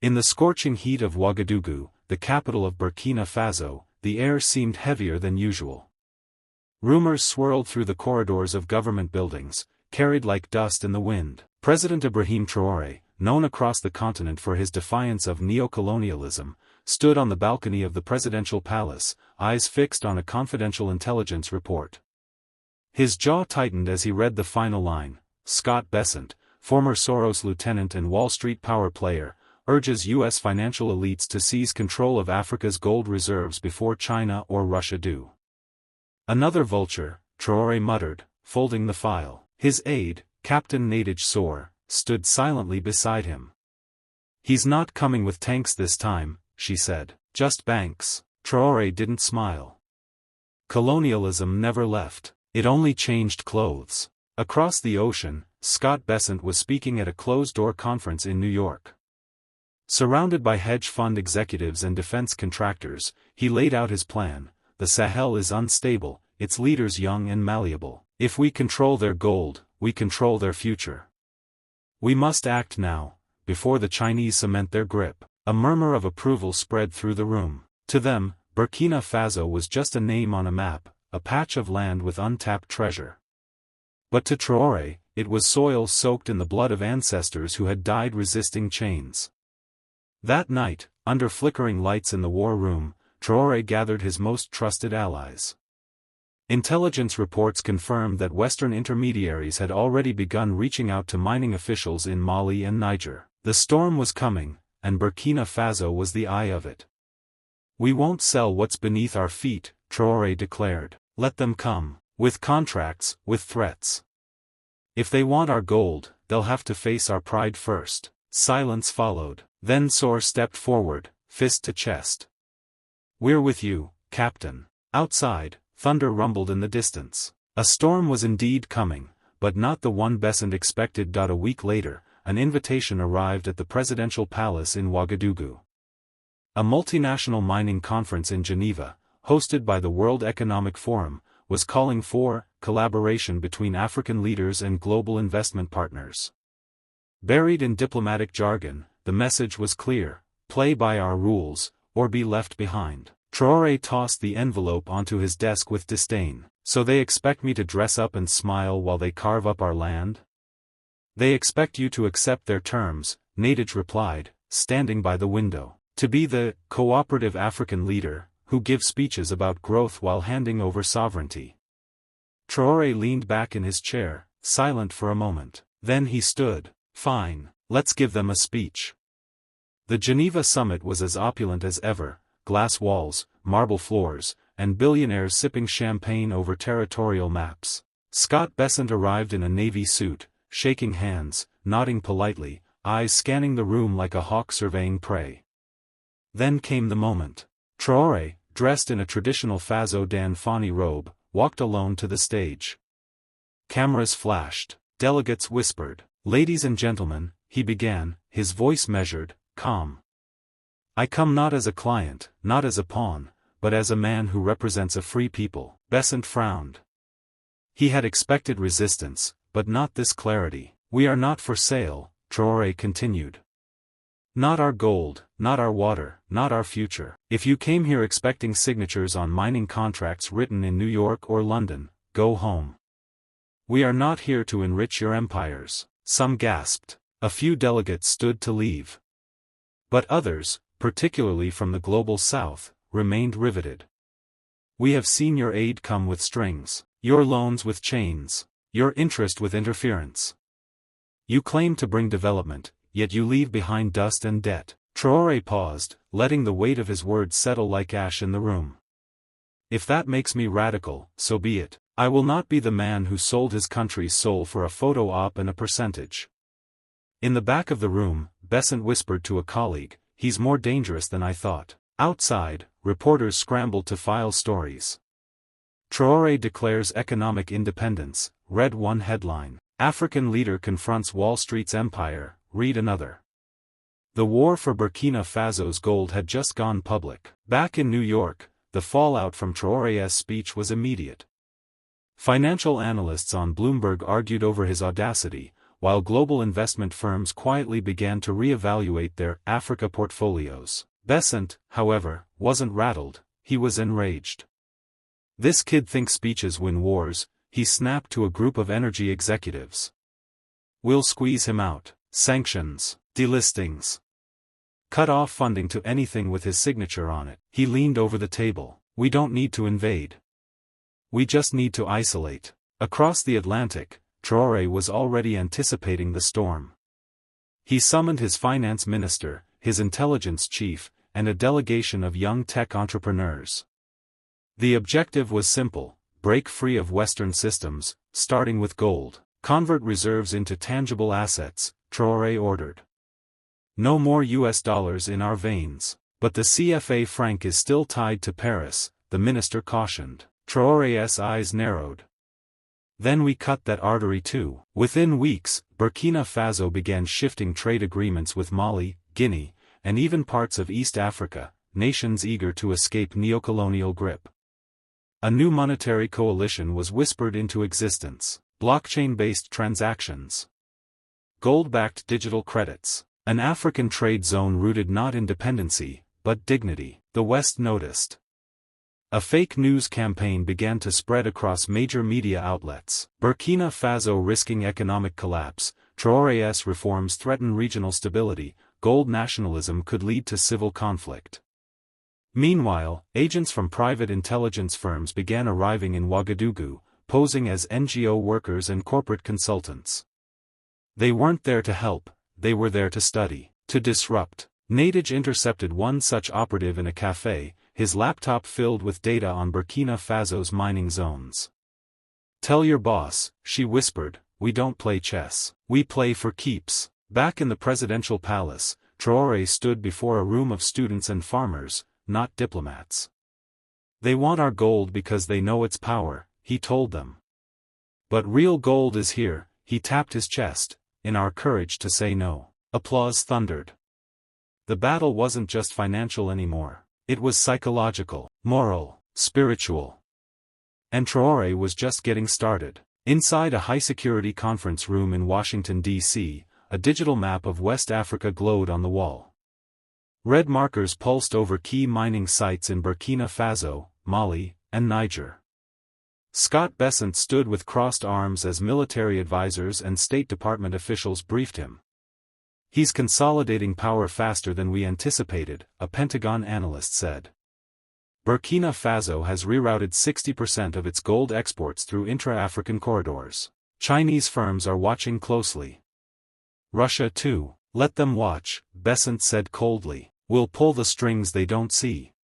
In the scorching heat of Ouagadougou, the capital of Burkina Faso, the air seemed heavier than usual. Rumors swirled through the corridors of government buildings, carried like dust in the wind. President Ibrahim Traoré, known across the continent for his defiance of neocolonialism, stood on the balcony of the presidential palace, eyes fixed on a confidential intelligence report. His jaw tightened as he read the final line: Scott Bessent, former Soros lieutenant and Wall Street power player, urges U.S. financial elites to seize control of Africa's gold reserves before China or Russia do. Another vulture, Traoré muttered, folding the file. His aide, Captain Nadej Sor, stood silently beside him. "He's not coming with tanks this time," she said. "Just banks." Traoré didn't smile. Colonialism never left, it only changed clothes. Across the ocean, Scott Bessent was speaking at a closed-door conference in New York. Surrounded by hedge fund executives and defense contractors, he laid out his plan. The Sahel is unstable, its leaders young and malleable. If we control their gold, we control their future. We must act now, before the Chinese cement their grip. A murmur of approval spread through the room. To them, Burkina Faso was just a name on a map, a patch of land with untapped treasure. But to Traoré, it was soil soaked in the blood of ancestors who had died resisting chains. That night, under flickering lights in the war room, Traoré gathered his most trusted allies. Intelligence reports confirmed that Western intermediaries had already begun reaching out to mining officials in Mali and Niger. The storm was coming, and Burkina Faso was the eye of it. "We won't sell what's beneath our feet," Traoré declared. "Let them come, with contracts, with threats. If they want our gold, they'll have to face our pride first." Silence followed. Then Sor stepped forward, fist to chest. "We're with you, Captain." Outside, thunder rumbled in the distance. A storm was indeed coming, but not the one Bessent expected. A week later, an invitation arrived at the presidential palace in Ouagadougou. A multinational mining conference in Geneva, hosted by the World Economic Forum, was calling for collaboration between African leaders and global investment partners. Buried in diplomatic jargon, the message was clear: play by our rules, or be left behind. Traoré tossed the envelope onto his desk with disdain. "So they expect me to dress up and smile while they carve up our land?" "They expect you to accept their terms," Nadej replied, standing by the window. "To be the cooperative African leader, who gives speeches about growth while handing over sovereignty." Traoré leaned back in his chair, silent for a moment. Then he stood. "Fine, let's give them a speech." The Geneva summit was as opulent as ever: glass walls, marble floors, and billionaires sipping champagne over territorial maps. Scott Bessent arrived in a navy suit, shaking hands, nodding politely, eyes scanning the room like a hawk surveying prey. Then came the moment. Traoré, dressed in a traditional Faso d'Anfani robe, walked alone to the stage. Cameras flashed. Delegates whispered. "Ladies and gentlemen," he began, his voice measured, calm. "I come not as a client, not as a pawn, but as a man who represents a free people." Bessent frowned. He had expected resistance, but not this clarity. "We are not for sale," Traoré continued. "Not our gold, not our water, not our future. If you came here expecting signatures on mining contracts written in New York or London, go home. We are not here to enrich your empires." Some gasped. A few delegates stood to leave. But others, particularly from the global south, remained riveted. "We have seen your aid come with strings, your loans with chains, your interest with interference. You claim to bring development, yet you leave behind dust and debt." Traoré paused, letting the weight of his words settle like ash in the room. "If that makes me radical, so be it. I will not be the man who sold his country's soul for a photo op and a percentage." In the back of the room, Bessent whispered to a colleague, "He's more dangerous than I thought." Outside, reporters scrambled to file stories. "Traoré declares economic independence," read one headline. "African leader confronts Wall Street's empire," read another. The war for Burkina Faso's gold had just gone public. Back in New York, the fallout from Traoré's speech was immediate. Financial analysts on Bloomberg argued over his audacity, while global investment firms quietly began to re-evaluate their Africa portfolios. Bessent, however, wasn't rattled, he was enraged. "This kid thinks speeches win wars," he snapped to a group of energy executives. "We'll squeeze him out. Sanctions, delistings. Cut off funding to anything with his signature on it." He leaned over the table. "We don't need to invade. We just need to isolate." Across the Atlantic, Traoré was already anticipating the storm. He summoned his finance minister, his intelligence chief, and a delegation of young tech entrepreneurs. The objective was simple: break free of Western systems, starting with gold. "Convert reserves into tangible assets," Traoré ordered. "No more US dollars in our veins." "But the CFA franc is still tied to Paris," the minister cautioned. Traoré's eyes narrowed. "Then we cut that artery too." Within weeks, Burkina Faso began shifting trade agreements with Mali, Guinea, and even parts of East Africa, nations eager to escape neocolonial grip. A new monetary coalition was whispered into existence: blockchain-based transactions, gold-backed digital credits, an African trade zone rooted not in dependency, but dignity. The West noticed. A fake news campaign began to spread across major media outlets. Burkina Faso risking economic collapse, Traoré's reforms threaten regional stability, gold nationalism could lead to civil conflict. Meanwhile, agents from private intelligence firms began arriving in Ouagadougou, posing as NGO workers and corporate consultants. They weren't there to help, they were there to study, to disrupt. Nadege intercepted one such operative in a cafe, his laptop filled with data on Burkina Faso's mining zones. "Tell your boss," she whispered, "we don't play chess. We play for keeps." Back in the presidential palace, Traoré stood before a room of students and farmers, not diplomats. "They want our gold because they know its power," he told them. "But real gold is here," he tapped his chest, "in our courage to say no." Applause thundered. The battle wasn't just financial anymore. It was psychological, moral, spiritual. And Traoré was just getting started. Inside a high-security conference room in Washington, D.C., a digital map of West Africa glowed on the wall. Red markers pulsed over key mining sites in Burkina Faso, Mali, and Niger. Scott Bessent stood with crossed arms as military advisors and State Department officials briefed him. "He's consolidating power faster than we anticipated," a Pentagon analyst said. Burkina Faso has rerouted 60% of its gold exports through intra-African corridors. Chinese firms are watching closely. Russia too. "Let them watch," Bessent said coldly. "We'll pull the strings they don't see."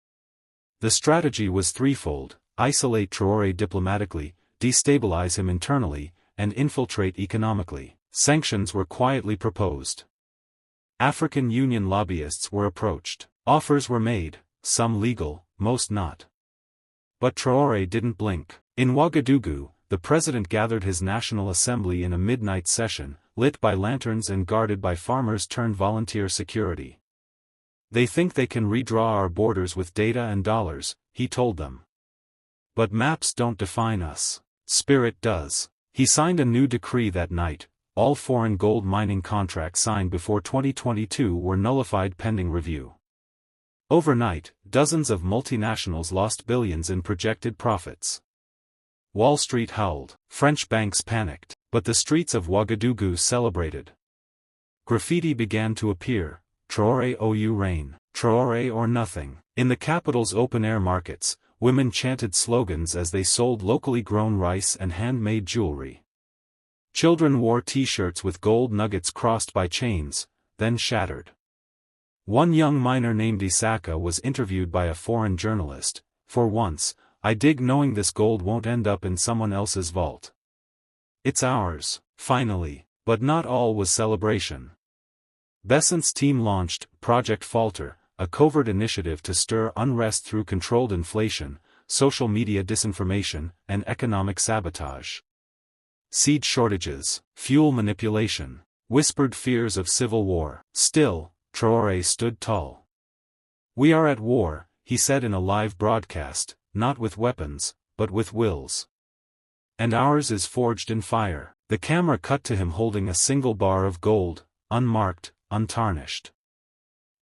The strategy was threefold: isolate Traoré diplomatically, destabilize him internally, and infiltrate economically. Sanctions were quietly proposed. African Union lobbyists were approached. Offers were made, some legal, most not. But Traoré didn't blink. In Ouagadougou, the president gathered his National Assembly in a midnight session, lit by lanterns and guarded by farmers-turned-volunteer security. "They think they can redraw our borders with data and dollars," he told them. "But maps don't define us. Spirit does." He signed a new decree that night. All foreign gold mining contracts signed before 2022 were nullified pending review. Overnight, dozens of multinationals lost billions in projected profits. Wall Street howled, French banks panicked, but the streets of Ouagadougou celebrated. Graffiti began to appear: "Traoré ou reign, Traoré or nothing." In the capital's open-air markets, women chanted slogans as they sold locally grown rice and handmade jewelry. Children wore t-shirts with gold nuggets crossed by chains, then shattered. One young miner named Isaka was interviewed by a foreign journalist. "For once, I dig knowing this gold won't end up in someone else's vault. It's ours, finally." But not all was celebration. Bessent's team launched Project Falter, a covert initiative to stir unrest through controlled inflation, social media disinformation, and economic sabotage. Seed shortages, fuel manipulation, whispered fears of civil war. Still, Traoré stood tall. "We are at war," he said in a live broadcast, "not with weapons, but with wills. And ours is forged in fire." The camera cut to him holding a single bar of gold, unmarked, untarnished.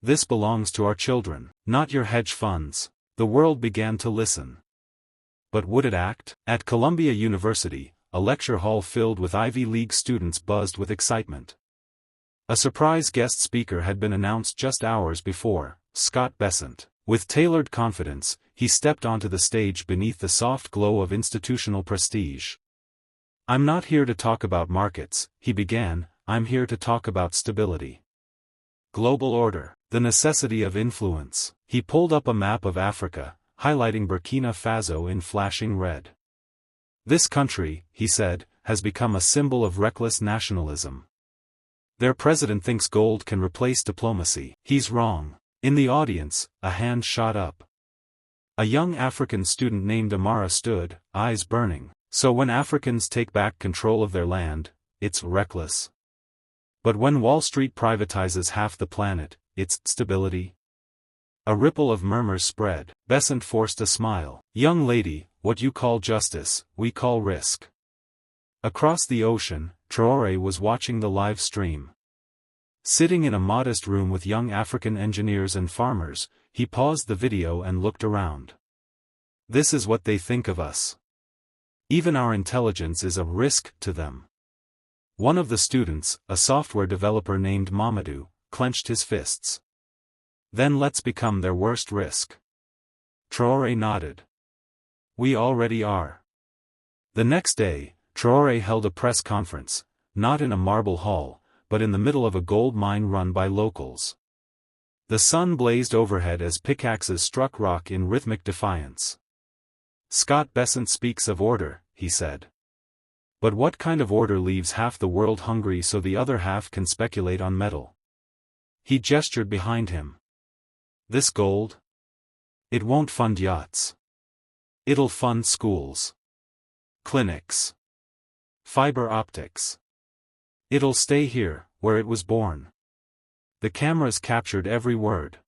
"This belongs to our children, not your hedge funds." The world began to listen. But would it act? At Columbia University, a lecture hall filled with Ivy League students buzzed with excitement. A surprise guest speaker had been announced just hours before, Scott Bessent. With tailored confidence, he stepped onto the stage beneath the soft glow of institutional prestige. "I'm not here to talk about markets," he began, "I'm here to talk about stability. Global order. The necessity of influence." He pulled up a map of Africa, highlighting Burkina Faso in flashing red. "This country," he said, "has become a symbol of reckless nationalism. Their president thinks gold can replace diplomacy. He's wrong." In the audience, a hand shot up. A young African student named Amara stood, eyes burning. "So when Africans take back control of their land, it's reckless. But when Wall Street privatizes half the planet, it's stability?" A ripple of murmurs spread. Bessent forced a smile. "Young lady, what you call justice, we call risk." Across the ocean, Traoré was watching the live stream. Sitting in a modest room with young African engineers and farmers, he paused the video and looked around. "This is what they think of us. Even our intelligence is a risk to them." One of the students, a software developer named Mamadou, clenched his fists. "Then let's become their worst risk." Traoré nodded. "We already are." The next day, Traoré held a press conference, not in a marble hall, but in the middle of a gold mine run by locals. The sun blazed overhead as pickaxes struck rock in rhythmic defiance. "Scott Bessent speaks of order," he said. "But what kind of order leaves half the world hungry so the other half can speculate on metal?" He gestured behind him. "This gold? It won't fund yachts. It'll fund schools. Clinics. Fiber optics. It'll stay here, where it was born." The cameras captured every word.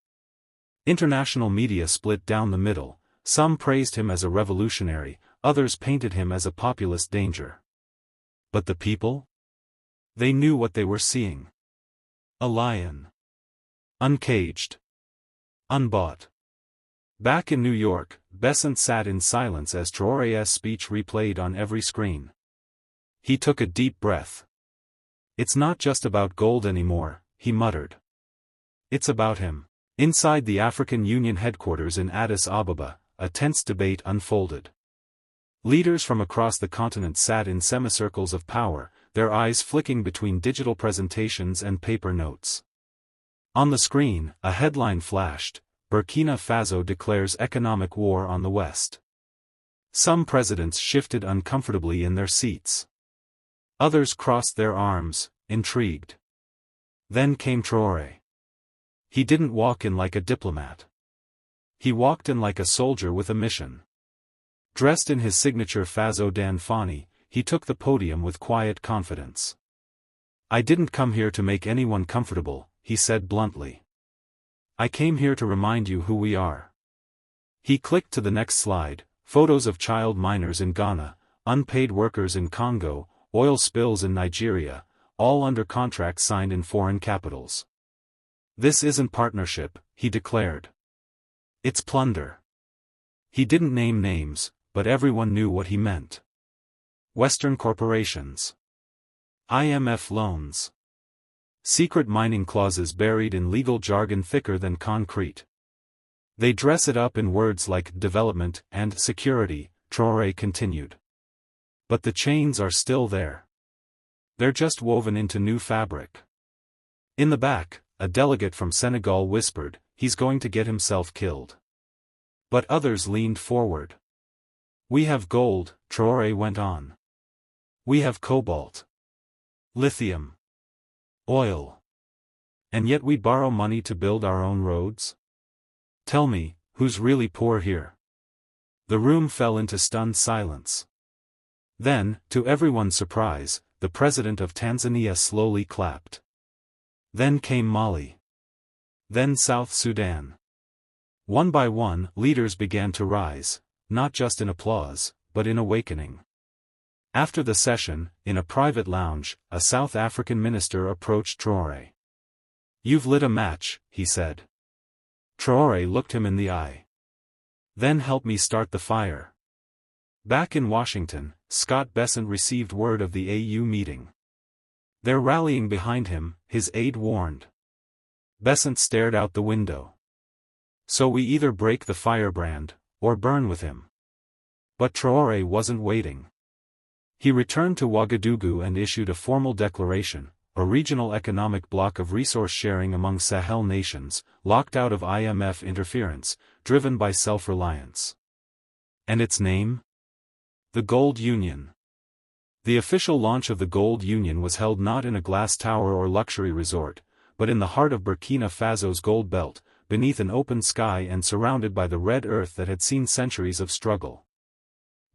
International media split down the middle, some praised him as a revolutionary, others painted him as a populist danger. But the people? They knew what they were seeing. A lion. Uncaged. Unbought. Back in New York, Bessent sat in silence as Traoré's speech replayed on every screen. He took a deep breath. "It's not just about gold anymore," he muttered. "It's about him." Inside the African Union headquarters in Addis Ababa, a tense debate unfolded. Leaders from across the continent sat in semicircles of power, their eyes flicking between digital presentations and paper notes. On the screen, a headline flashed: "Burkina Faso declares economic war on the West." Some presidents shifted uncomfortably in their seats. Others crossed their arms, intrigued. Then came Traoré. He didn't walk in like a diplomat. He walked in like a soldier with a mission. Dressed in his signature Faso Dan Fani, he took the podium with quiet confidence. "I didn't come here to make anyone comfortable," he said bluntly. "I came here to remind you who we are." He clicked to the next slide: photos of child miners in Ghana, unpaid workers in Congo, oil spills in Nigeria, all under contracts signed in foreign capitals. "This isn't partnership," he declared. "It's plunder." He didn't name names, but everyone knew what he meant. Western corporations. IMF loans. Secret mining clauses buried in legal jargon thicker than concrete. They dress it up in words like development and security, Traoré continued. But the chains are still there. They're just woven into new fabric. In the back, a delegate from Senegal whispered, "He's going to get himself killed." But others leaned forward. "We have gold," Traoré went on. "We have cobalt. Lithium. Oil. And yet we borrow money to build our own roads? Tell me, who's really poor here?" The room fell into stunned silence. Then, to everyone's surprise, the president of Tanzania slowly clapped. Then came Mali. Then South Sudan. One by one, leaders began to rise, not just in applause, but in awakening. After the session, in a private lounge, a South African minister approached Traoré. "You've lit a match," he said. Traoré looked him in the eye. "Then help me start the fire." Back in Washington, Scott Bessent received word of the AU meeting. "They're rallying behind him," his aide warned. Bessent stared out the window. "So we either break the firebrand, or burn with him." But Traoré wasn't waiting. He returned to Ouagadougou and issued a formal declaration, a regional economic bloc of resource sharing among Sahel nations, locked out of IMF interference, driven by self-reliance. And its name? The Gold Union. The official launch of the Gold Union was held not in a glass tower or luxury resort, but in the heart of Burkina Faso's gold belt, beneath an open sky and surrounded by the red earth that had seen centuries of struggle.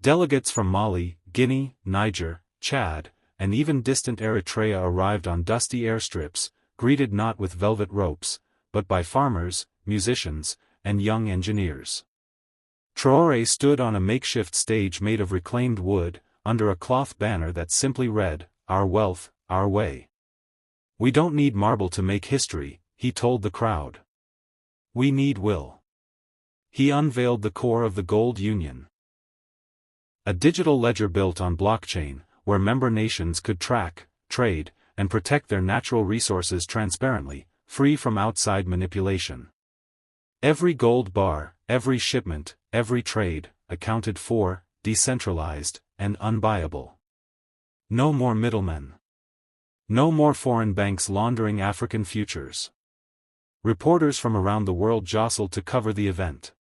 Delegates from Mali, Guinea, Niger, Chad, and even distant Eritrea arrived on dusty airstrips, greeted not with velvet ropes, but by farmers, musicians, and young engineers. Traoré stood on a makeshift stage made of reclaimed wood, under a cloth banner that simply read, "Our wealth, our way." "We don't need marble to make history," he told the crowd. "We need will." He unveiled the core of the Gold Union. A digital ledger built on blockchain, where member nations could track, trade, and protect their natural resources transparently, free from outside manipulation. Every gold bar, every shipment, every trade, accounted for, decentralized, and unbuyable. No more middlemen. No more foreign banks laundering African futures. Reporters from around the world jostled to cover the event.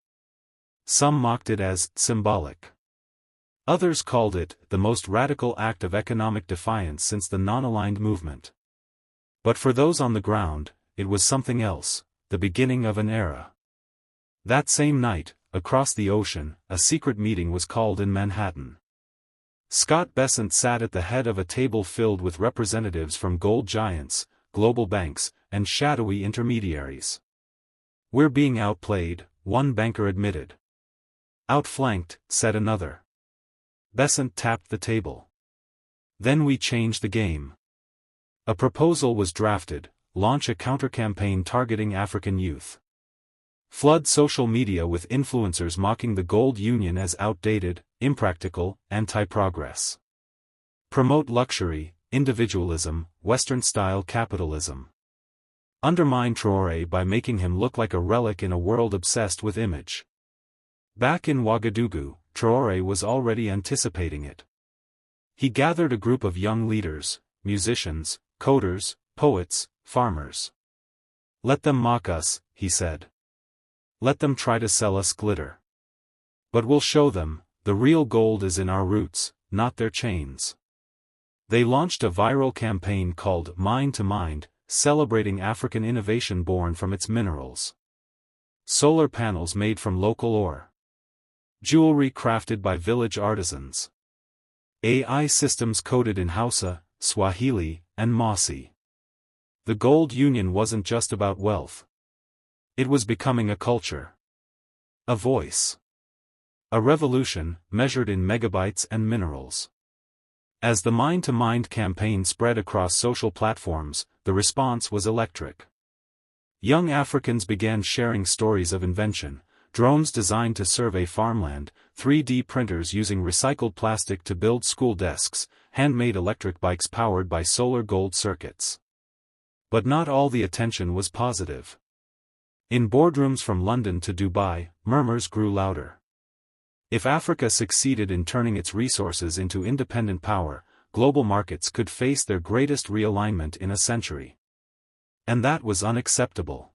Some mocked it as symbolic. Others called it the most radical act of economic defiance since the non-aligned movement. But for those on the ground, it was something else, the beginning of an era. That same night, across the ocean, a secret meeting was called in Manhattan. Scott Bessent sat at the head of a table filled with representatives from gold giants, global banks, and shadowy intermediaries. "We're being outplayed," one banker admitted. "Outflanked," said another. Bessent tapped the table. "Then we change the game." A proposal was drafted: launch a counter-campaign targeting African youth. Flood social media with influencers mocking the Gold Union as outdated, impractical, anti-progress. Promote luxury, individualism, Western-style capitalism. Undermine Traoré by making him look like a relic in a world obsessed with image. Back in Ouagadougou, Traoré was already anticipating it. He gathered a group of young leaders, musicians, coders, poets, farmers. "Let them mock us," he said. "Let them try to sell us glitter. But we'll show them, the real gold is in our roots, not their chains." They launched a viral campaign called Mind to Mind, celebrating African innovation born from its minerals. Solar panels made from local ore. Jewelry crafted by village artisans. AI systems coded in Hausa, Swahili, and Mossi. The Gold Union wasn't just about wealth. It was becoming a culture. A voice. A revolution, measured in megabytes and minerals. As the Mind-to-Mind campaign spread across social platforms, the response was electric. Young Africans began sharing stories of invention: drones designed to survey farmland, 3D printers using recycled plastic to build school desks, handmade electric bikes powered by solar gold circuits. But not all the attention was positive. In boardrooms from London to Dubai, murmurs grew louder. If Africa succeeded in turning its resources into independent power, global markets could face their greatest realignment in a century. And that was unacceptable.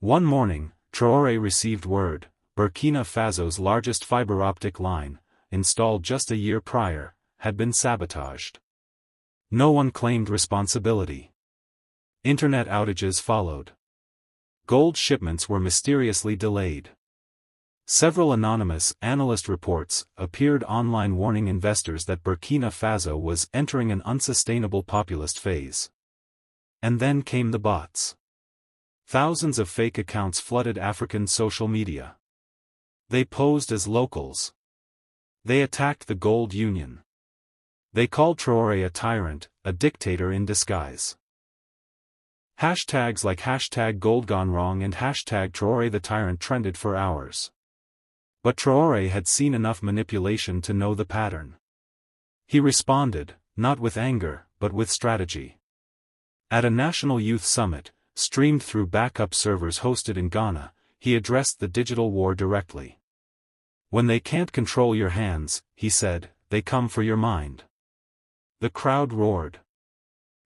One morning, Traoré received word: Burkina Faso's largest fiber optic line, installed just a year prior, had been sabotaged. No one claimed responsibility. Internet outages followed. Gold shipments were mysteriously delayed. Several anonymous analyst reports appeared online warning investors that Burkina Faso was entering an unsustainable populist phase. And then came the bots. Thousands of fake accounts flooded African social media. They posed as locals. They attacked the Gold Union. They called Traoré a tyrant, a dictator in disguise. Hashtags like #GoldGoneWrong and #Traoré the Tyrant trended for hours. But Traoré had seen enough manipulation to know the pattern. He responded, not with anger, but with strategy. At a national youth summit, streamed through backup servers hosted in Ghana, he addressed the digital war directly. When they can't control your hands, he said, they come for your mind. The crowd roared.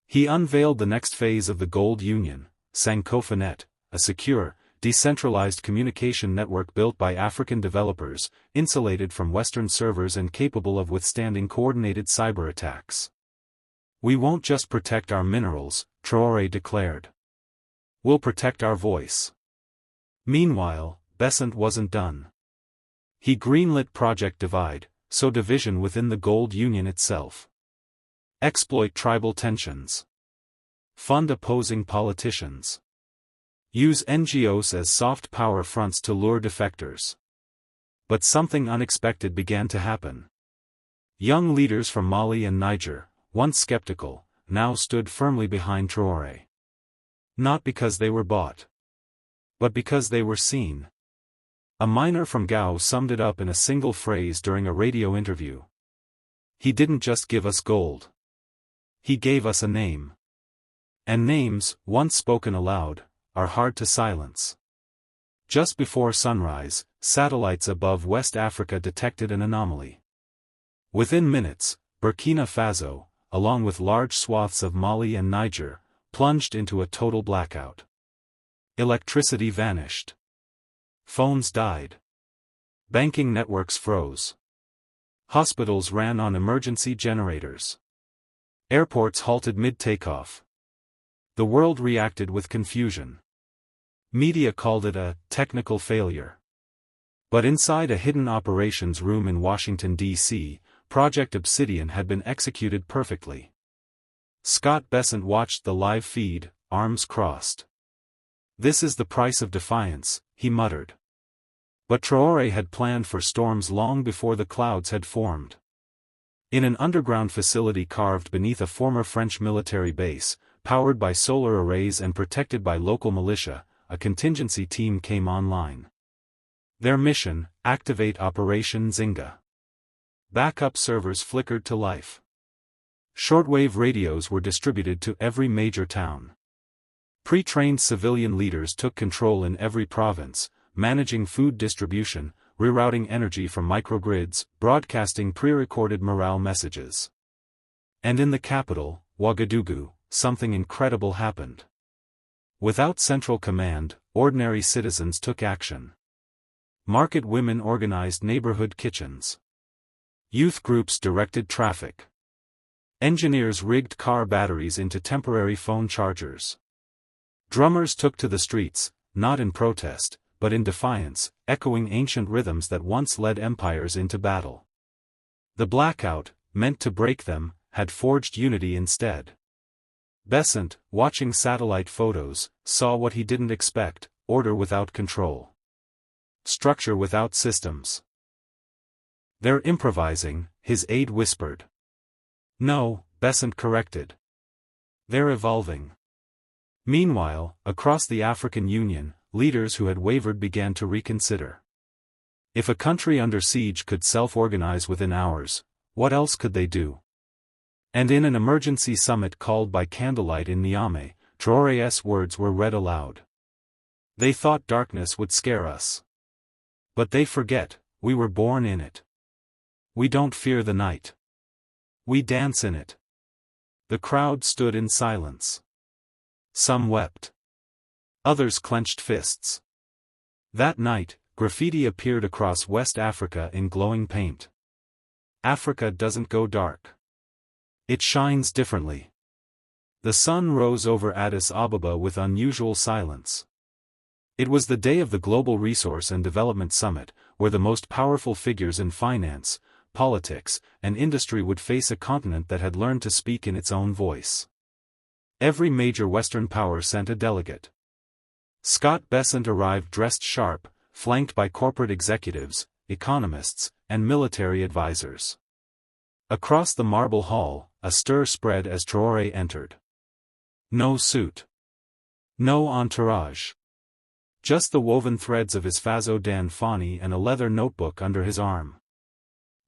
He unveiled the next phase of the Gold Union, Sankofanet, a secure, decentralized communication network built by African developers, insulated from Western servers and capable of withstanding coordinated cyber attacks. We won't just protect our minerals, Traoré declared. We'll protect our voice. Meanwhile, Bessent wasn't done. He greenlit Project Divide, sow division within the Gold Union itself. Exploit tribal tensions. Fund opposing politicians. Use NGOs as soft power fronts to lure defectors. But something unexpected began to happen. Young leaders from Mali and Niger, once skeptical, now stood firmly behind Traoré. Not because they were bought, but because they were seen. A miner from Gao summed it up in a single phrase during a radio interview. He didn't just give us gold. He gave us a name. And names, once spoken aloud, are hard to silence. Just before sunrise, satellites above West Africa detected an anomaly. Within minutes, Burkina Faso, along with large swaths of Mali and Niger, plunged into a total blackout. Electricity vanished. Phones died. Banking networks froze. Hospitals ran on emergency generators. Airports halted mid-takeoff. The world reacted with confusion. Media called it a technical failure. But inside a hidden operations room in Washington, D.C., Project Obsidian had been executed perfectly. Scott Bessent watched the live feed, arms crossed. This is the price of defiance, he muttered. But Traoré had planned for storms long before the clouds had formed. In an underground facility carved beneath a former French military base, powered by solar arrays and protected by local militia, a contingency team came online. Their mission: activate Operation Zinga. Backup servers flickered to life. Shortwave radios were distributed to every major town. Pre-trained civilian leaders took control in every province, managing food distribution, rerouting energy from microgrids, broadcasting pre-recorded morale messages. And in the capital, Ouagadougou, something incredible happened. Without central command, ordinary citizens took action. Market women organized neighborhood kitchens. Youth groups directed traffic. Engineers rigged car batteries into temporary phone chargers. Drummers took to the streets, not in protest, but in defiance, echoing ancient rhythms that once led empires into battle. The blackout, meant to break them, had forged unity instead. Bessent, watching satellite photos, saw what he didn't expect: order without control. Structure without systems. They're improvising, his aide whispered. No, Bessent corrected. They're evolving. Meanwhile, across the African Union, leaders who had wavered began to reconsider. If a country under siege could self-organize within hours, what else could they do? And in an emergency summit called by candlelight in Niamey, Traoré's words were read aloud. They thought darkness would scare us. But they forget, we were born in it. We don't fear the night. We dance in it. The crowd stood in silence. Some wept. Others clenched fists. That night, graffiti appeared across West Africa in glowing paint. Africa doesn't go dark. It shines differently. The sun rose over Addis Ababa with unusual silence. It was the day of the Global Resource and Development Summit, where the most powerful figures in finance, politics, and industry would face a continent that had learned to speak in its own voice. Every major Western power sent a delegate. Scott Bessent arrived dressed sharp, flanked by corporate executives, economists, and military advisors. Across the marble hall, a stir spread as Traoré entered. No suit. No entourage. Just the woven threads of his Faso dan Fani and a leather notebook under his arm.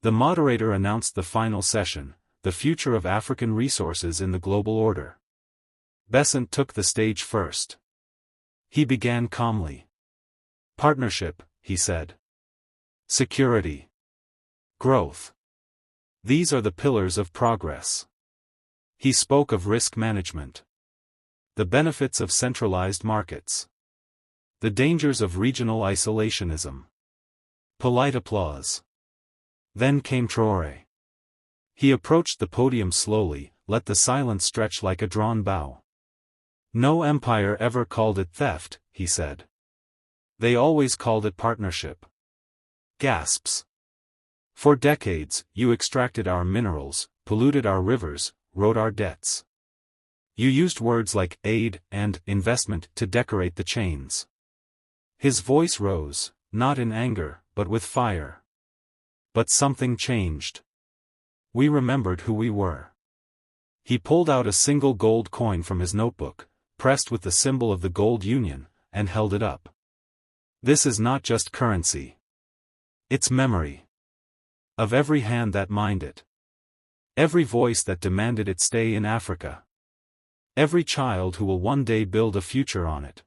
The moderator announced the final session, the future of African resources in the global order. Bessent took the stage first. He began calmly. Partnership, he said. Security. Growth. These are the pillars of progress. He spoke of risk management. The benefits of centralized markets. The dangers of regional isolationism. Polite applause. Then came Traoré. He approached the podium slowly, let the silence stretch like a drawn bow. No empire ever called it theft, he said. They always called it partnership. Gasps. For decades, you extracted our minerals, polluted our rivers, wrote our debts. You used words like aid and investment to decorate the chains. His voice rose, not in anger, but with fire. But something changed. We remembered who we were. He pulled out a single gold coin from his notebook, pressed with the symbol of the gold union, and held it up. This is not just currency. It's memory. Of every hand that mined it. Every voice that demanded it stay in Africa. Every child who will one day build a future on it.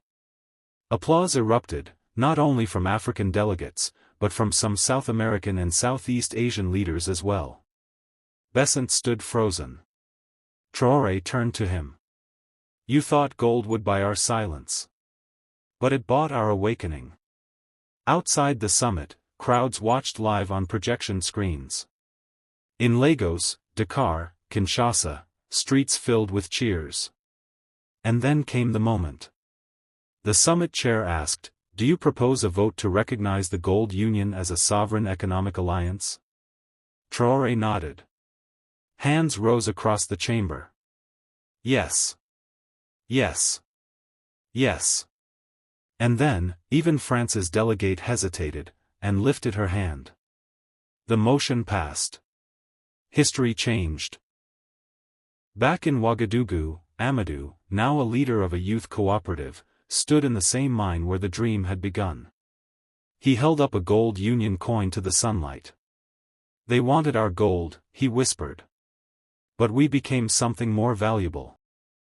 Applause erupted, not only from African delegates, but from some South American and Southeast Asian leaders as well. Bessent stood frozen. Traoré turned to him. You thought gold would buy our silence. But it bought our awakening. Outside the summit, crowds watched live on projection screens. In Lagos, Dakar, Kinshasa, streets filled with cheers. And then came the moment. The summit chair asked, "Do you propose a vote to recognize the Gold Union as a sovereign economic alliance?" Traoré nodded. Hands rose across the chamber. Yes. Yes. Yes. And then, even France's delegate hesitated, and lifted her hand. The motion passed. History changed. Back in Ouagadougou, Amadou, now a leader of a youth cooperative, stood in the same mine where the dream had begun. He held up a gold union coin to the sunlight. They wanted our gold, he whispered. But we became something more valuable.